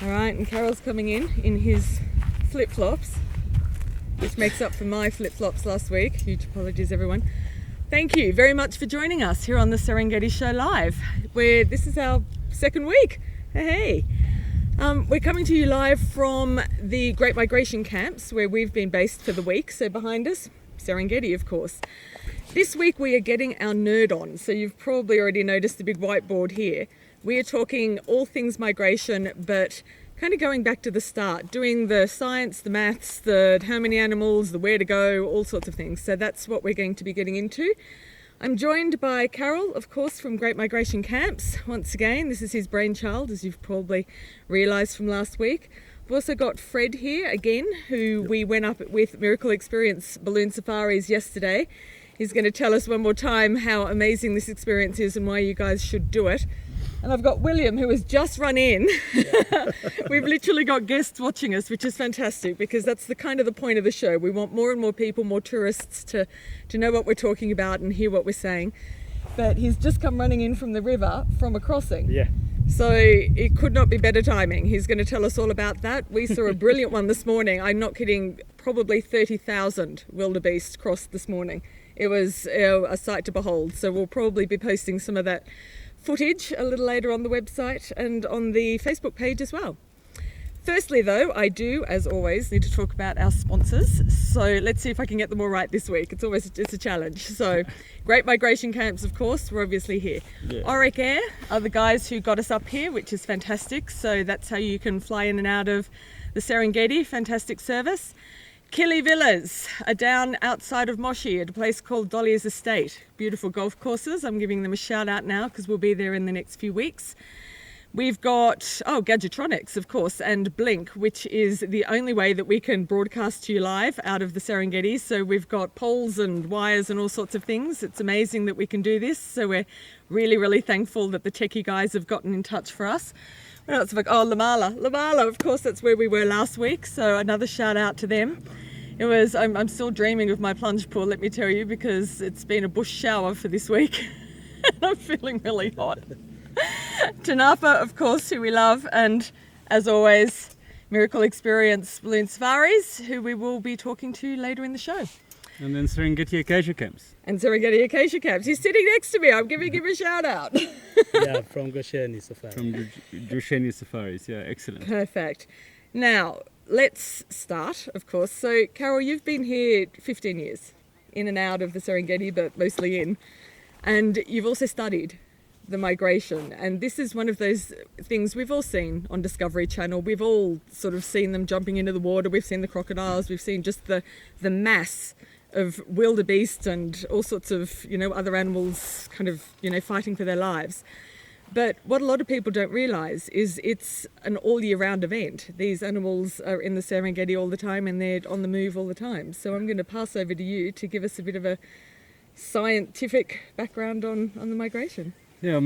All right, and Carel's coming in his flip-flops, which makes up for my flip-flops last week. Huge apologies, everyone. Thank you very much for joining us here on the Serengeti Show Live, where this is our second week. Hey. We're coming to you live from the Great Migration camps where we've been based for the week. So behind us, Serengeti, of course. This week we are getting our nerd on. So you've probably already noticed the big whiteboard here. We are talking all things migration, but kind of going back to the start, doing the science, the maths, the how many animals, the where to go, all sorts of things. So that's what we're going to be getting into. I'm joined by Carel, of course, from Great Migration Camps. Once again, this is his brainchild, as you've probably realised from last week. We've also got Fred here again, who we went up with Miracle Experience Balloon Safaris yesterday. He's going to tell us one more time how amazing this experience is and why you guys should do it. And I've got William, who has just run in. We've literally got guests watching us, which is fantastic because that's the kind of the point of the show. We want more and more people, more tourists to know what we're talking about and hear what we're saying. But he's just come running in from the river from a crossing. Yeah. So it could not be better timing. He's going to tell us all about that. We saw a brilliant one this morning. I'm not kidding, probably 30,000 wildebeest crossed this morning. It was a sight to behold. So we'll probably be posting some of that footage a little later on the website and on the Facebook page as well. Firstly though, I do, as always, need to talk about our sponsors. So let's see if I can get them all right this week. It's a challenge. So Great Migration Camps, of course, we're obviously here. Yeah. Auric Air are the guys who got us up here, which is fantastic. So that's how you can fly in and out of the Serengeti. Fantastic service. Kili Villas are down outside of Moshi at a place called Dolly's Estate. Beautiful golf courses. I'm giving them a shout out now because we'll be there in the next few weeks. We've got, Gadgetronics, of course, and Blink, which is the only way that we can broadcast to you live out of the Serengeti. So we've got poles and wires and all sorts of things. It's amazing that we can do this. So we're really, really thankful that the techie guys have gotten in touch for us. What else have I got? Lamala, of course, that's where we were last week. So another shout out to them. I'm still dreaming of my plunge pool, let me tell you, because it's been a bush shower for this week. I'm feeling really hot. Tanapa, of course, who we love, and as always, Miracle Experience Balloon Safaris, who we will be talking to later in the show. And then Serengeti Acacia Camps. And Serengeti Acacia Camps. He's sitting next to me. I'm giving him a shout out. Yeah, from Gosheni Safaris. From Gosheni Safaris, yeah, excellent. Perfect. Now, let's start, of course. So, Carel, you've been here 15 years, in and out of the Serengeti, but mostly in. And you've also studied the migration. And this is one of those things we've all seen on Discovery Channel. We've all sort of seen them jumping into the water. We've seen the crocodiles. We've seen just the mass of wildebeest and all sorts of, other animals kind of, fighting for their lives. But what a lot of people don't realise is it's an all-year-round event. These animals are in the Serengeti all the time and they're on the move all the time. So I'm going to pass over to you to give us a bit of a scientific background on the migration. Yeah,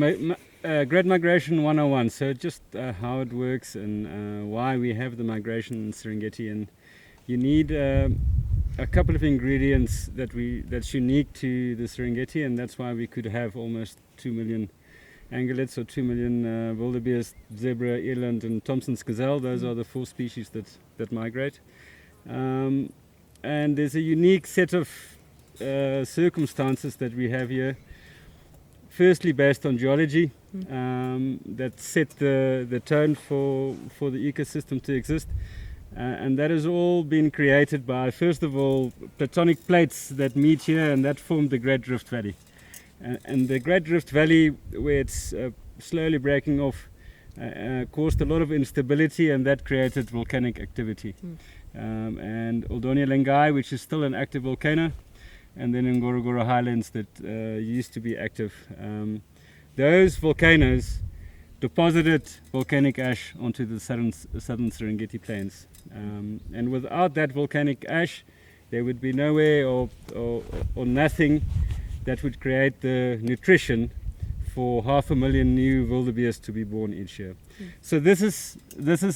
Great Migration 101. So just how it works and why we have the migration in Serengeti. And you need a couple of ingredients that's unique to the Serengeti, and that's why we could have almost 2 million angulets or 2 million wildebeest, zebra, eland and Thompson's gazelle. Those are the 4 species that migrate. And there's a unique set of circumstances that we have here. Firstly, based on geology, that set the tone for the ecosystem to exist. And that has all been created by, first of all, tectonic plates that meet here, and that formed the Great Rift Valley. And the Great Rift Valley, where it's slowly breaking off, caused a lot of instability, and that created volcanic activity. And Oldonia Lengai, which is still an active volcano, and then in Ngorongoro Highlands that used to be active. Those volcanoes deposited volcanic ash onto the southern Serengeti plains. And without that volcanic ash, there would be nowhere or nothing that would create the nutrition for 500,000 new wildebeest to be born each year. So this is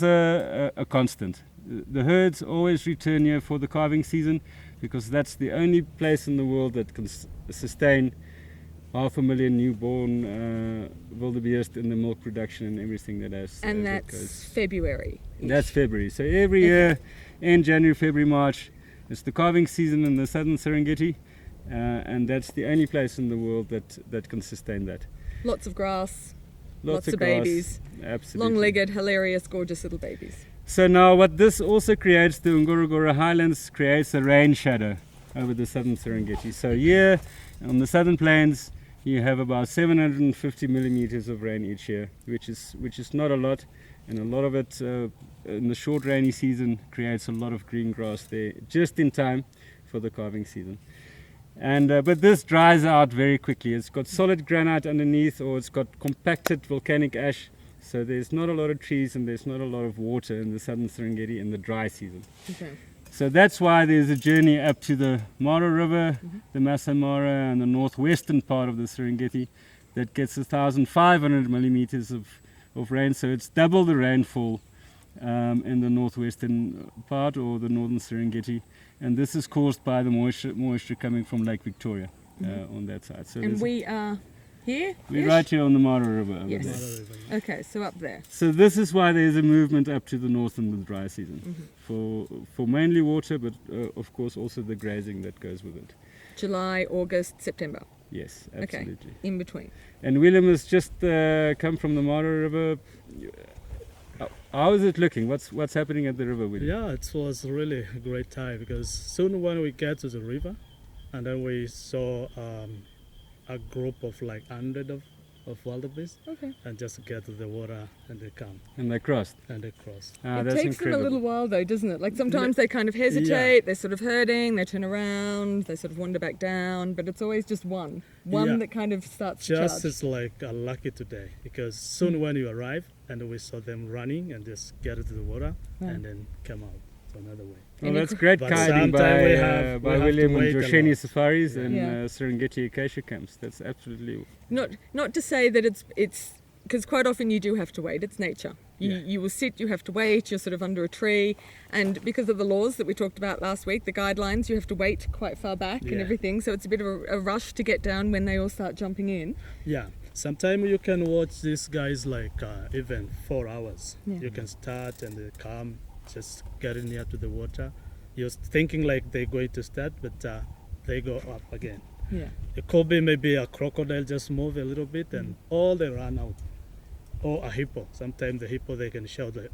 a constant. The herds always return here for the calving season because that's the only place in the world that can sustain 500,000 newborn wildebeest in the milk production and everything that has. And that that's goes. February. That's February. So every year in January, February, March, it's the calving season in the southern Serengeti, and that's the only place in the world that can sustain that. Lots of grass, lots of grass, babies, absolutely. long-legged, hilarious, gorgeous little babies. So now what this also creates, the Ngorongoro Highlands creates a rain shadow over the southern Serengeti. So here on the southern plains you have about 750 millimeters of rain each year, which is not a lot, and a lot of it in the short rainy season creates a lot of green grass there just in time for the calving season. And but this dries out very quickly. It's got solid granite underneath, or it's got compacted volcanic ash. So there's not a lot of trees and there's not a lot of water in the southern Serengeti in the dry season. Okay. So that's why there's a journey up to the Mara River, the Masai Mara, and the northwestern part of the Serengeti that gets 1,500 millimeters of rain. So it's double the rainfall in the northwestern part, or the northern Serengeti. And this is caused by the moisture coming from Lake Victoria on that side. So And we are here? we're right here on the Mara River. Over Yes. there. Okay, so up there. So this is why there's a movement up to the north in the dry season, for mainly water, but of course also the grazing that goes with it. July, August, September. Yes, absolutely. Okay, in between. And Willem has just come from the Mara River. How is it looking? What's happening at the river, Willem? Yeah, it was really a great time because soon when we get to the river, and then we saw a group of like 100 of wildebeest, Okay. and just get to the water and they come And they crossed. and they cross. It That's takes incredible. them a little while though, doesn't it? Like sometimes they kind of hesitate, they're sort of herding, they turn around, they sort of wander back down, but it's always just one Yeah. that kind of starts to Just charge. it's like lucky today because soon when you arrive and we saw them running and just get to the water and then come out to another way. Well, And you that's cr- great But guiding sometime we by, have to William and wait a Gosheni lot. Safaris Yeah. and Yeah. Serengeti Acacia camps. That's absolutely. Not to say that it's because quite often you do have to wait. It's nature. You will sit, you have to wait. You're sort of under a tree, and because of the laws that we talked about last week, the guidelines, you have to wait quite far back and Yeah. everything. So it's a bit of a rush to get down when they all start jumping in. Yeah, sometimes you can watch these guys like even 4 hours. Yeah. You can start and they come, just getting near to the water. You're thinking like they're going to start, but they go up again. Yeah. It could be maybe a crocodile just move a little bit and all they run out. Or a hippo. Sometimes the hippo they can shout like,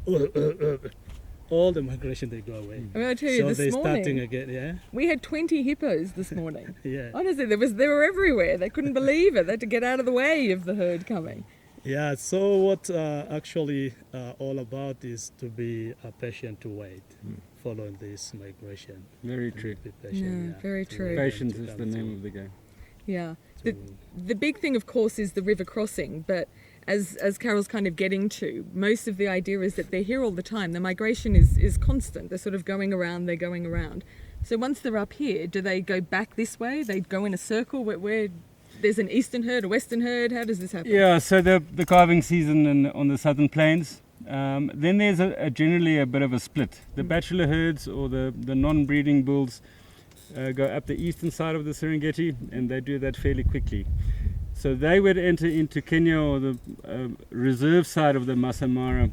all the migration they go away. I mean, I tell you, So this they're starting morning again, yeah? we had 20 hippos this morning. Yeah. Honestly, they were everywhere. They couldn't believe it. They had to get out of the way of the herd coming. Yeah, so what actually all about is to be patient to wait following this migration. Very And true. Be patient, No, yeah, very to true. wait them Patience to is come the name to- of the game. Yeah. to- The big thing, of course, is the river crossing, but as Carol's kind of getting to, most of the idea is that they're here all the time. The migration is constant. They're sort of going around, they're going around. So once they're up here, do they go back this way? They go in a circle where there's an eastern herd, a western herd? How does this happen? Yeah, so the calving season on the southern plains, then there's generally a bit of a split. The bachelor herds or the non-breeding bulls go up the eastern side of the Serengeti, and they do that fairly quickly. So they would enter into Kenya or the reserve side of the Masai Mara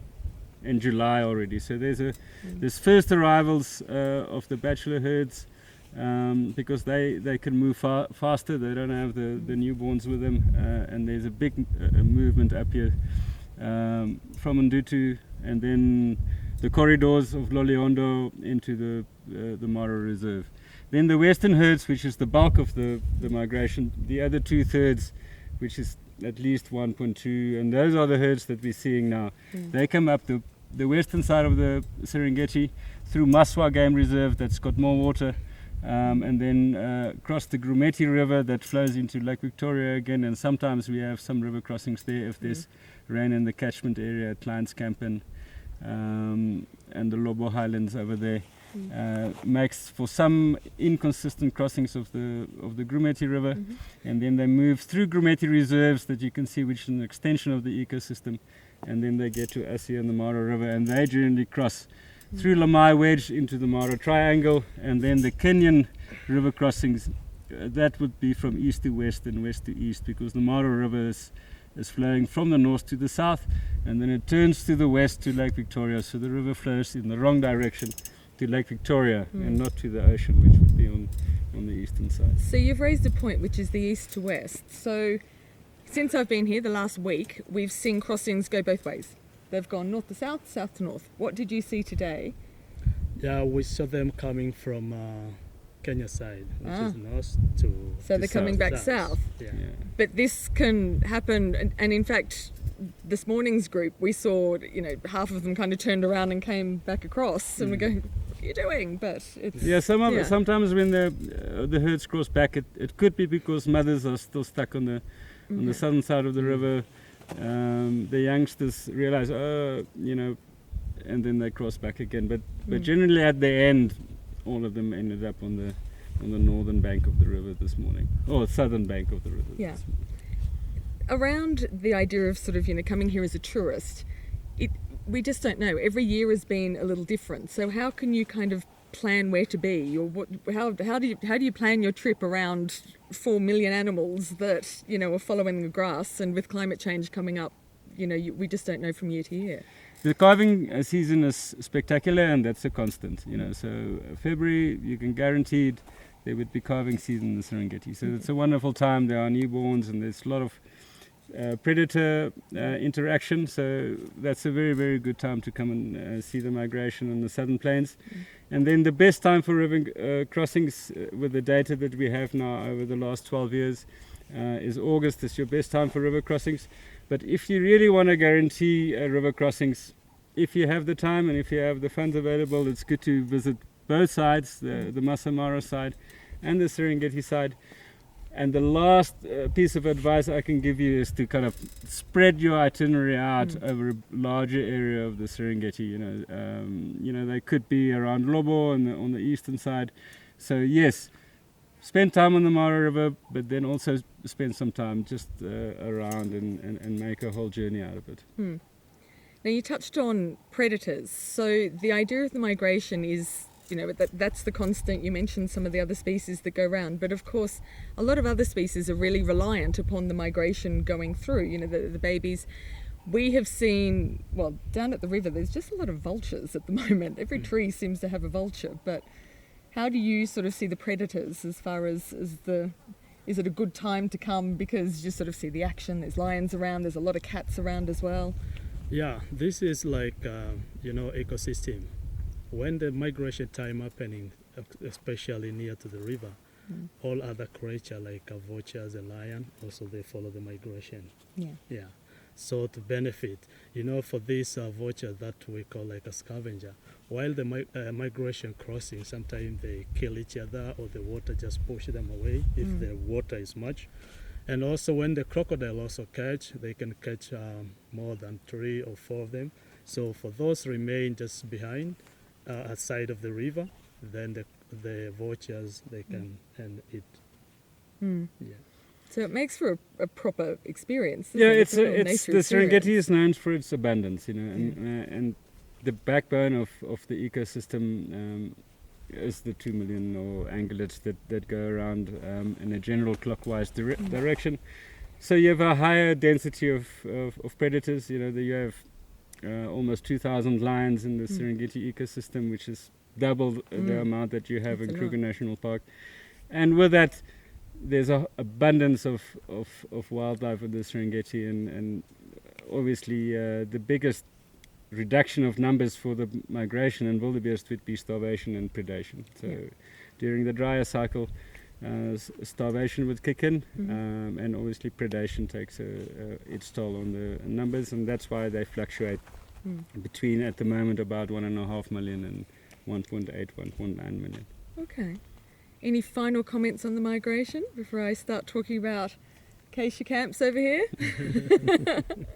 in July already. So there's first arrivals of the bachelor herds because they can move faster. They don't have the newborns with them, and there's a big movement up here from Ndutu and then the corridors of Loliondo into the Mara Reserve. Then the western herds, which is the bulk of the migration, the other 2/3, which is at least 1.2, and those are the herds that we're seeing now. They come up the western side of the Serengeti through Maswa Game Reserve that's got more water, and then cross the Grumeti River that flows into Lake Victoria again, and sometimes we have some river crossings there if there's rain in the catchment area at Kleinskampen and the Lobo Highlands over there. Makes for some inconsistent crossings of the Grumeti River, and then they move through Grumeti reserves that you can see, which is an extension of the ecosystem, and then they get to Asia and the Mara River, and they generally cross through Lamai Wedge into the Mara Triangle, and then the Kenyan river crossings that would be from east to west and west to east, because the Mara River is flowing from the north to the south, and then it turns to the west to Lake Victoria. So the river flows in the wrong direction to Lake Victoria and not to the ocean, which would be on the eastern side. So you've raised a point, which is the east to west. So since I've been here the last week, we've seen crossings go both ways. They've gone north to south, south to north. What did you see today? Yeah, we saw them coming from Kenya side, which is north to. So they're coming back south. Yeah. But this can happen, and in fact, this morning's group, we saw, half of them kind of turned around and came back across, and we're going, what are you doing? But it's... Sometimes when the herds cross back, it could be because mothers are still stuck on the southern side of the river. The youngsters realize, and then they cross back again. But generally at the end, all of them ended up on the northern bank of the river this morning, or southern bank of the river. Yeah. Around the idea of sort of coming here as a tourist, we just don't know. Every year has been a little different. So how can you kind of plan where to be, or how do you plan your trip around 4 million animals that are following the grass, and with climate change coming up, we just don't know from year to year. The calving season is spectacular, and that's a constant. So February, you can guaranteed there would be calving season in the Serengeti. So it's a wonderful time. There are newborns, and there's a lot of predator interaction. So that's a very, very good time to come and see the migration on the southern plains. And then the best time for river crossings, with the data that we have now over the last 12 years, is August. It's your best time for river crossings. But if you really want to guarantee river crossings, if you have the time and if you have the funds available, it's good to visit both sides, the Masai Mara side and the Serengeti side. And the last piece of advice I can give you is to kind of spread your itinerary out over a larger area of the Serengeti. They could be around Lobo on the eastern side. So yes, spend time on the Mara River, but then also spend some time just around and make a whole journey out of it. Now you touched on predators. So the idea of the migration is, that's the constant. You mentioned some of the other species that go around, but of course a lot of other species are really reliant upon the migration going through, the babies. We have seen, down at the river, there's just a lot of vultures at the moment. Every tree seems to have a vulture, but how do you sort of see the predators as far as is it a good time to come because you sort of see the action? There's lions around, there's a lot of cats around as well. Yeah, this is like, ecosystem. When the migration time happening, especially near to the river, all other creatures like vultures and lion, also they follow the migration. Yeah. So to benefit, for this vulture that we call like a scavenger, while the migration crossing, sometimes they kill each other or the water just push them away if the water is much. And also when the crocodile also catch, they can catch more than 3 or 4 of them. So for those remain just behind, outside of the river, then the vultures, they can and eat. Yeah. So it makes for a proper experience. Yeah, it's the Serengeti is known for its abundance, and the backbone of the ecosystem is the 2 million or ungulates that go around in a general clockwise direction. So you have a higher density of predators. You have almost 2,000 lions in the Serengeti ecosystem, which is double the amount that you have in Kruger National Park. And with that, there's an abundance of wildlife in the Serengeti, and obviously the biggest reduction of numbers for the migration and wildebeest would be starvation and predation. So during the drier cycle, starvation would kick in, and obviously predation takes its toll on the numbers, and that's why they fluctuate between, at the moment, about 1.5 million and 1.8, 1.9 million. Okay. Any final comments on the migration before I start talking about acacia camps over here?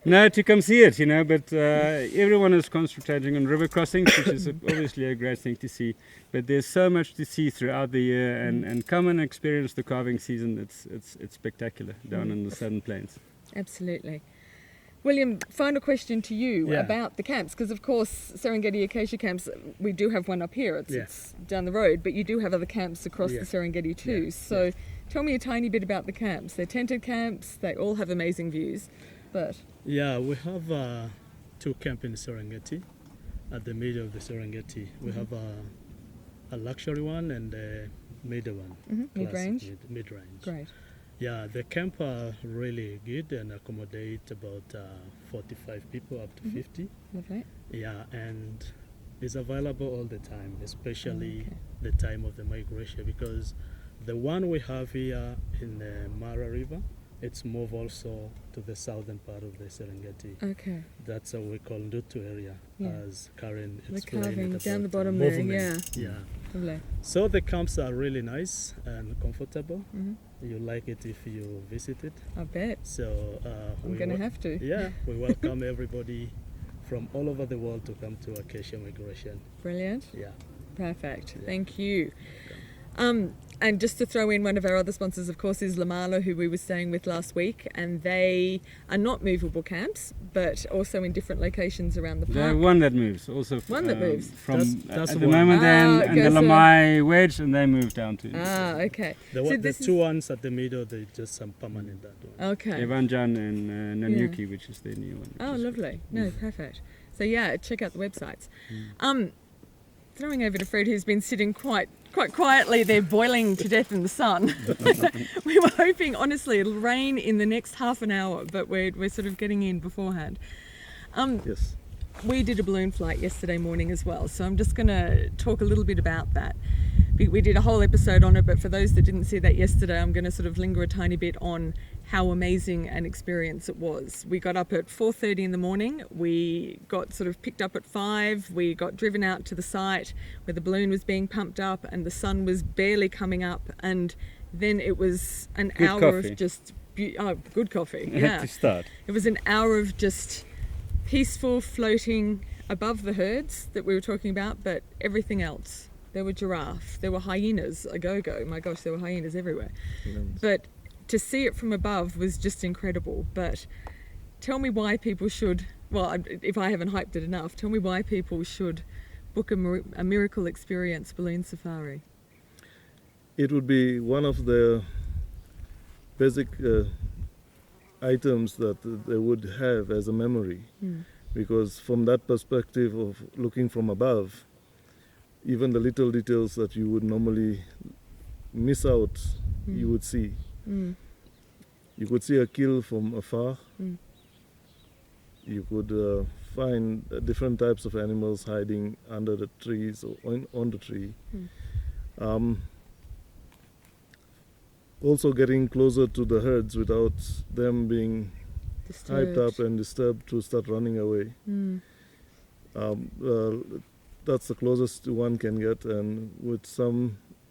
No, to come see it, but everyone is concentrating on river crossings, which is obviously a great thing to see. But there's so much to see throughout the year, and come and experience the calving season. It's spectacular down in the southern plains. Absolutely. William, final question to you Yeah. about the camps, because of course Serengeti Acacia Camps, we do have one up here, it's, Yeah. it's down the road, but you do have other camps across Yeah. the Serengeti too. Yeah. So tell me a tiny bit about the camps. They're tented camps, they all have amazing views, but Yeah, we have 2 camps in Serengeti. At the middle of the Serengeti, we have a luxury one and a middle one. classic mid-range. Mid-range. Great. Yeah, the camp are really good and accommodate about 45 people up to 50. Lovely. Yeah, and it's available all the time, especially Okay. the time of the migration, because the one we have here in the Mara River, it's moved also to the southern part of the Serengeti. Okay. That's what we call Ndutu area, Yeah. as Karen The explained. carving it down the about bottom there, movement. Yeah. Lovely. So the camps are really nice and comfortable. hmm You like it if you visit it. I bet. So I'm going to have to. Yeah, we welcome everybody from all over the world to come to Acacia Migration. Brilliant. Yeah. Perfect. Yeah. Thank you. And just to throw in, one of our other sponsors, of course, is Lamala, who we were staying with last week, and they are not movable camps, but also in different locations around the The park. one that moves, also One that moves. from That's at the one. moment Ah, and the okay, so- Lamai wedge, and they move down to Okay. The, So the this 2 ones at the middle, they just some permanent that one. Okay. Evanjan and Nanyuki, which is the new one. Oh, which is lovely. No, perfect. So yeah, check out the websites. Mm. Throwing over to Fred, who's been sitting quite quietly there, boiling to death in the sun. We were hoping, honestly, it'll rain in the next half an hour, but we're sort of getting in beforehand. Yes. We did a balloon flight yesterday morning as well, so I'm just going to talk a little bit about that. We did a whole episode on it, but for those that didn't see that yesterday, I'm going to sort of linger a tiny bit on how amazing an experience it was. We got up at 4:30 in the morning, we got sort of picked up at 5, we got driven out to the site where the balloon was being pumped up and the sun was barely coming up, and then it was an Good hour coffee. of just, good coffee, to yeah. start. It was an hour of just peaceful floating above the herds that we were talking about, but everything else. There were giraffe, there were hyenas, a go-go. My gosh, there were hyenas everywhere. But to see it from above was just incredible. But tell me why people should, well, if I haven't hyped it enough, tell me why people should book a miracle experience balloon safari. It would be one of the basic items that they would have as a memory, because from that perspective of looking from above, even the little details that you would normally miss out, you would see. You could see a kill from afar. You could find different types of animals hiding under the trees or on the tree. Also getting closer to the herds without them being hyped up and disturbed to start running away. That's the closest one can get, and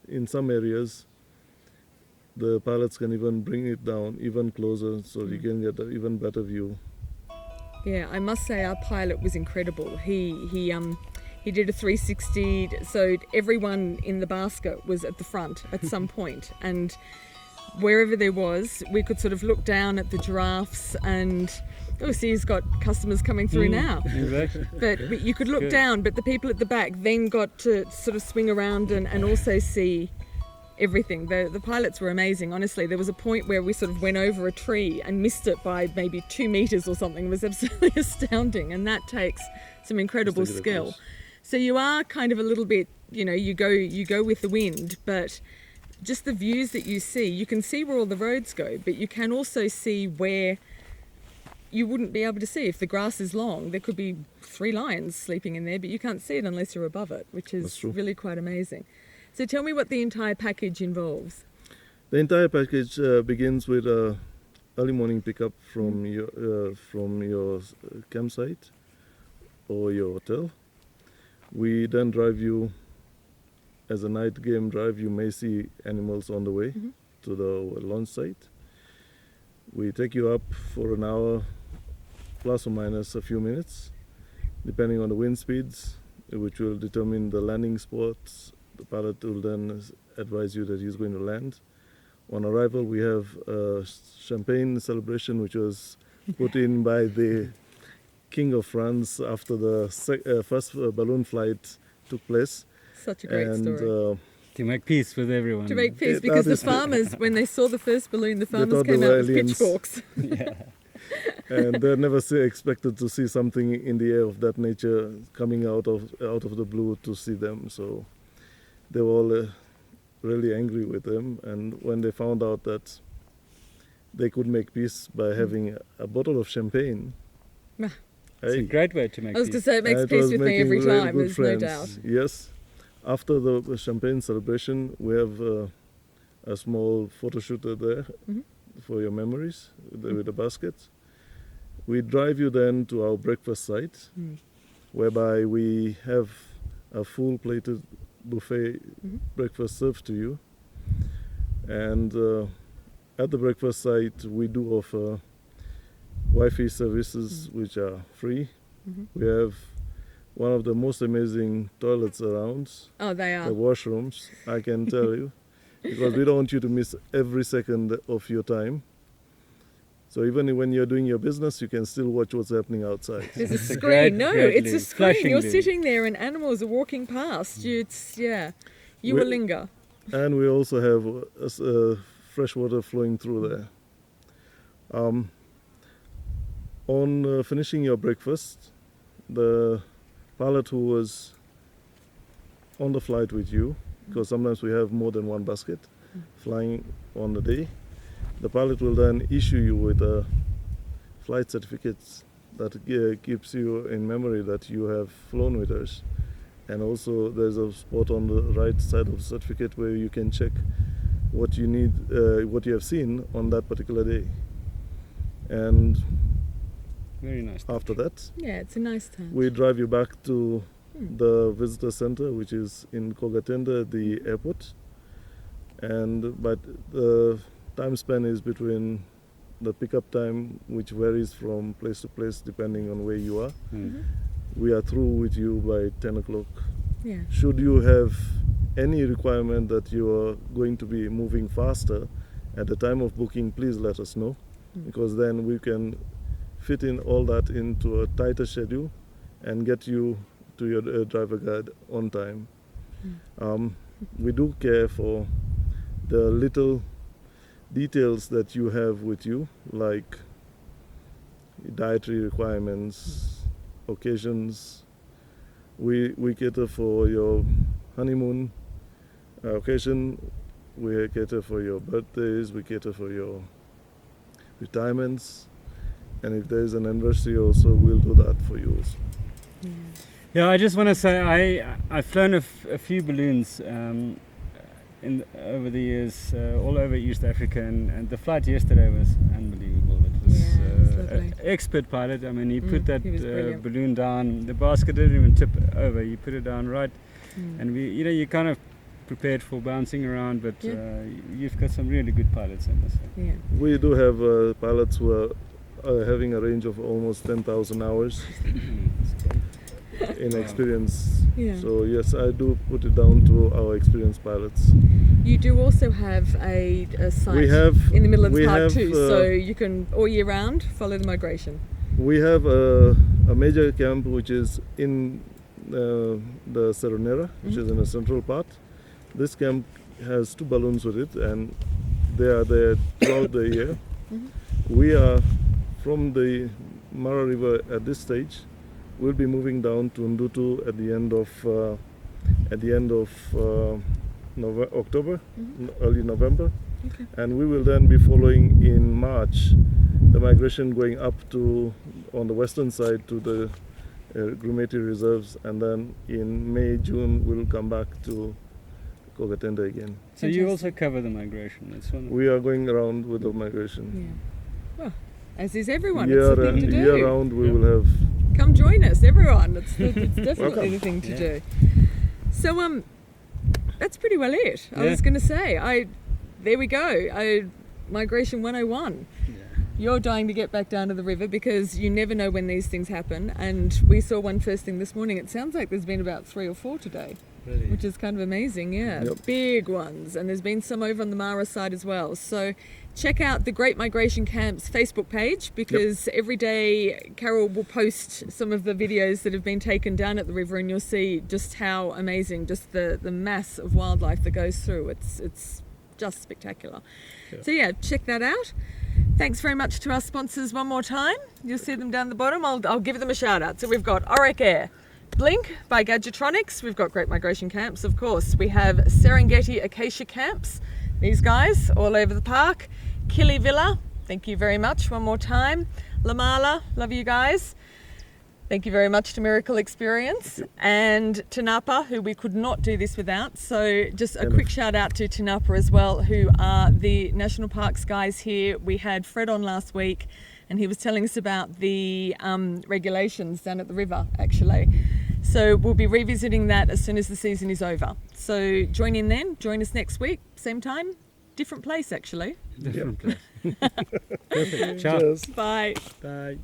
in some areas the pilots can even bring it down even closer, so you can get an even better view. Yeah, I must say our pilot was incredible. He did a 360, so everyone in the basket was at the front at some point, and wherever there was, we could sort of look down at the giraffes, and see, he's got customers coming through now. Exactly. But you could look Good. down, but the people at the back then got to sort of swing around and also see everything. The pilots were amazing, honestly. There was a point where we sort of went over a tree and missed it by maybe 2 meters or something. It was absolutely astounding, and that takes some incredible Just to get skill. across. So you are kind of a little bit, you go with the wind, but just the views that you see, you can see where all the roads go, but you can also see where you wouldn't be able to see. If the grass is long, there could be 3 lions sleeping in there, but you can't see it unless you're above it, which That's is true. really quite amazing. So tell me what the entire package involves. The entire package begins with a early morning pickup from your campsite or your hotel. We then drive you as a night game drive. You may see animals on the way to the launch site. We take you up for an hour, plus or minus a few minutes, depending on the wind speeds, which will determine the landing spots. The pilot will then advise you that he's going to land. On arrival, we have a champagne celebration, which was put in by the King of France after the first balloon flight took place. Such a great and story. To make peace with everyone. To make peace, that because the is- farmers, when they saw the first balloon, the farmers thought came they out were with aliens. pitchforks. Yeah. And they never expected to see something in the air of that nature coming out of the blue to see them. So they were all really angry with them. And when they found out that they could make peace by having a bottle of champagne, Ah. It's a great way to make I was peace. going to say, it makes it peace was with me making every really time, good there's friends. no doubt. Yes. After the champagne celebration, we have a small photo shooter there Mhm. for your memories with a basket. We drive you then to our breakfast site, Mm. whereby we have a full plated buffet Mhm. breakfast served to you. And at the breakfast site, we do offer Wi-Fi services which are free. Mhm. We have one of the most amazing toilets around, Oh, they are. the washrooms, I can tell you, because we don't want you to miss every second of your time. So even when you're doing your business, you can still watch what's happening outside. There's a It's a screen. great- No, great it's a loo. screen. Flashing You're loo. sitting there and animals are walking past. You We- will linger. And we also have fresh water flowing through there. On finishing your breakfast, the pilot who was on the flight with you, because sometimes we have more than one basket flying on the day, the pilot will then issue you with a flight certificate that keeps you in memory that you have flown with us. And also there's a spot on the right side of the certificate where you can check what you need, what you have seen on that particular day. And Very nice. after that, Yeah, it's a nice time. we drive you back to Hmm. the visitor center, which is in Kogatenda, the airport. But the time span is between the pickup time, which varies from place to place depending on where you are. Mm. We are through with you by 10 o'clock. Yeah. Should you have any requirement that you are going to be moving faster at the time of booking, please let us know, Mm. because then we can fit in all that into a tighter schedule and get you to your driver guide on time. We do care for the little details that you have with you, like dietary requirements, occasions. We cater for your honeymoon occasion, we cater for your birthdays, we cater for your retirements, and if there is an anniversary also, we'll do that for you also. Yeah. Yeah, I just want to say I've flown a few balloons over the years all over East Africa, and the flight yesterday was unbelievable. It was Yeah, it was lovely. an expert pilot. I mean, he put that he was brilliant. balloon down. The basket didn't even tip over. He put it down right, and you're kind of prepared for bouncing around, but Yeah. you've got some really good pilots, I must say. Yeah. We do have pilots who are having a range of almost 10,000 hours in experience. Yeah. So yes, I do put it down to our experienced pilots. You do also have a site We have in the middle of the we park have, too, so you can all year round follow the migration. We have a major camp which is in the Seronera, which is in the central part. This camp has 2 balloons with it, and they are there throughout the year. We are from the Mara River at this stage. We'll be moving down to Ndutu at the end of October, early November, Okay. and we will then be following in March the migration going up to on the western side to the Grumeti reserves, and then in May, June we'll come back to Kogatenda again. So you Fantastic. also cover the migration. That's one. We are going around with the migration. Yeah. Well, as is everyone. Year, it's the thing to do. year round we will have. Come join us, everyone. It's definitely Welcome. the thing to Yeah. do. So that's pretty well it. I Yeah. was going to say, there we go. Migration 101. You're dying to get back down to the river because you never know when these things happen. And we saw one first thing this morning. It sounds like there's been about 3 or 4 today. Really. which is kind of amazing. Yeah, Yep. big ones, and there's been some over on the Mara side as well. So check out the Great Migration Camp's Facebook page, because every day Carel will post some of the videos that have been taken down at the river, and you'll see just how amazing, just the mass of wildlife that goes through. It's just spectacular. Yeah. So yeah, check that out. Thanks very much to our sponsors one more time. You'll see them down the bottom. I'll give them a shout out. So we've got Orec Air, Blink by Gadgetronics. We've got Great Migration Camps, of course. We have Serengeti Acacia Camps. These guys all over the park. Kili Villa, thank you very much one more time. Lamala, love you guys. Thank you very much to Miracle Experience, and Tanapa, who we could not do this without. So just a quick shout out to Tanapa as well, who are the National Parks guys here. We had Fred on last week, and he was telling us about the regulations down at the river, actually. So we'll be revisiting that as soon as the season is over. So join in then, join us next week, same time, different place actually. Different place. Perfect. Ciao. Cheers. Bye. Bye.